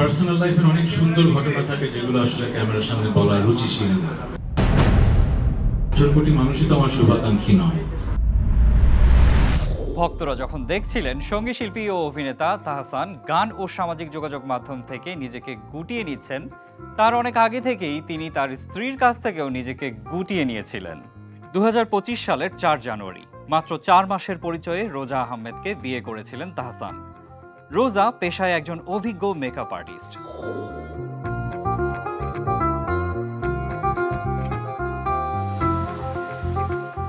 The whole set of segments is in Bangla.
পার্সোনাল লাইফের অনেক সুন্দর ঘটনা থাকে যেগুলো আসলে ক্যামেরার সামনে বলা রুচিশীল না। 18 কোটি মানুষই তো আমার শুভাকাঙ্ক্ষী নয়। ভক্তরা যখন দেখছিলেন সঙ্গী শিল্পী ও অভিনেতা তাহসান গান ও সামাজিক যোগাযোগ মাধ্যম থেকে নিজেকে গুটিয়ে নিচ্ছেন, তার অনেক আগে থেকেই তিনি তার স্ত্রীর কাছ থেকেও নিজেকে গুটিয়ে নিয়েছিলেন। 2025 সালের 4 জানুয়ারি মাত্র 4 মাসের পরিচয়ে রোজা আহমেদকে বিয়ে করেছিলেন তাহসান। রোজা পেশায় একজন অভিজ্ঞ মেকআপ আর্টিস্ট।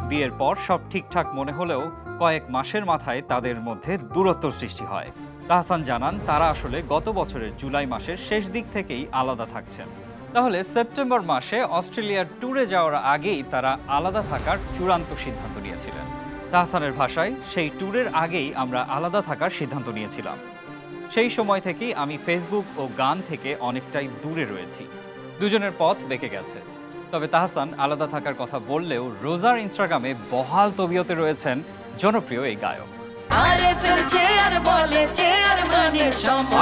বিয়ের পর সব ঠিকঠাক মনে হলেও কয়েক মাসের মাথায় তাদের মধ্যে দূরত্ব সৃষ্টি হয়। তাহসান জানান তারা আসলে গত বছরের জুলাই মাসের শেষ দিক থেকেই আলাদা থাকছেন। তাহলে সেপ্টেম্বর মাসে অস্ট্রেলিয়ার ট্যুরে যাওয়ার আগেই তারা আলাদা থাকার চূড়ান্ত সিদ্ধান্ত নিয়েছিলেন। তাহসানের ভাষায়, সেই ট্যুরের আগেই আমরা আলাদা থাকার সিদ্ধান্ত নিয়েছিলাম। সেই সময় থেকেই আমি ফেসবুক ও গান থেকে অনেকটাই দূরে রয়েছি। দুজনের পথ বেঁকে গেছে। তবে তাহসান আলাদা থাকার কথা বললেও রোজার ইনস্টাগ্রামে বহাল তবিয়তে রয়েছেন জনপ্রিয় এই গায়ক।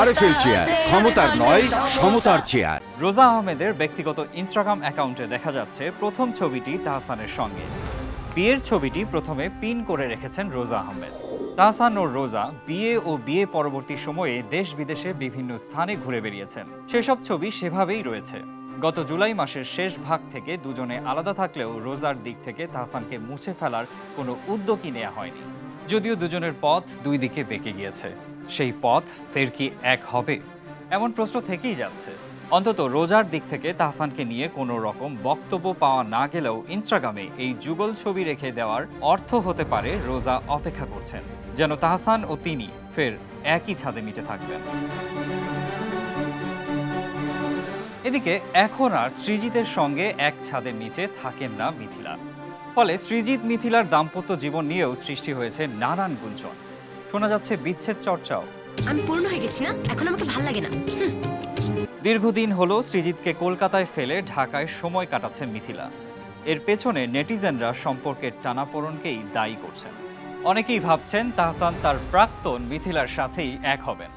আরএফএল চেয়ার, ক্ষমতার নয়, সমতার চেয়ার। রোজা আহমেদের ব্যক্তিগত ইনস্টাগ্রাম অ্যাকাউন্টে দেখা যাচ্ছে প্রথম ছবিটি তাহসানের সঙ্গে। বিয়ের ছবিটি প্রথমে পিন করে রেখেছেন রোজা আহমেদ। তাহসান ও রোজা বিয়ে ও বিয়ে পরবর্তী সময়ে দেশ বিদেশে বিভিন্ন স্থানে ঘুরে বেরিয়েছেন। সেসব ছবি সেভাবেই রয়েছে। গত জুলাই মাসের শেষ ভাগ থেকে দুজনে আলাদা থাকলেও রোজার দিক থেকে তাহসানকে মুছে ফেলার কোনো উদ্যোগই নেওয়া হয়নি। যদিও দুজনের পথ দুই দিকে বেঁকে গিয়েছে, সেই পথ ফের কি এক হবে, এমন প্রশ্ন থেকেই যাচ্ছে। অন্তত রোজার দিক থেকে তাহসানকে নিয়ে কোনো রকম বক্তব্য পাওয়া না গেলেও ইনস্টাগ্রামে এই যুগল ছবি রেখে দেওয়ার অর্থ হতে পারে রোজা অপেক্ষা করছেন যেন তাহসান ও তিনি ফের একই ছাদের নিচে থাকবেন। এদিকে এখন আর সৃজিতের সঙ্গে এক ছাদের নিচে থাকেন না মিথিলা। ফলে সৃজিত মিথিলার দাম্পত্য জীবন নিয়েও সৃষ্টি হয়েছে নানান গুঞ্জন। শোনা যাচ্ছে বিচ্ছেদ চর্চাও। আমি পূর্ণ হয়ে গেছি না, এখন আমাকে ভাল লাগে না। দীর্ঘদিন হলো সৃজিতকে কলকাতায় ফেলে ঢাকায় সময় কাটাচ্ছেন মিথিলা। এর পেছনে নেটিজেনরা সম্পর্কের টানাপোড়েনকেই দায়ী করছেন। অনেকেই ভাবছেন তাহসান তার প্রাক্তন মিথিলার সাথেই এক হবেন।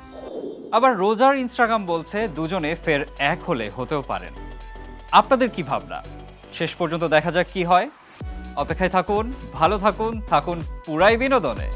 আবার রোজার ইনস্টাগ্রাম বলছে দুজনে ফের এক হলে হতেও পারেন। আপনাদের কি ভাবনা? শেষ পর্যন্ত দেখা যাক কি হয়। অপেক্ষায় থাকুন, ভালো থাকুন, থাকুন পুরাই বিনোদনে।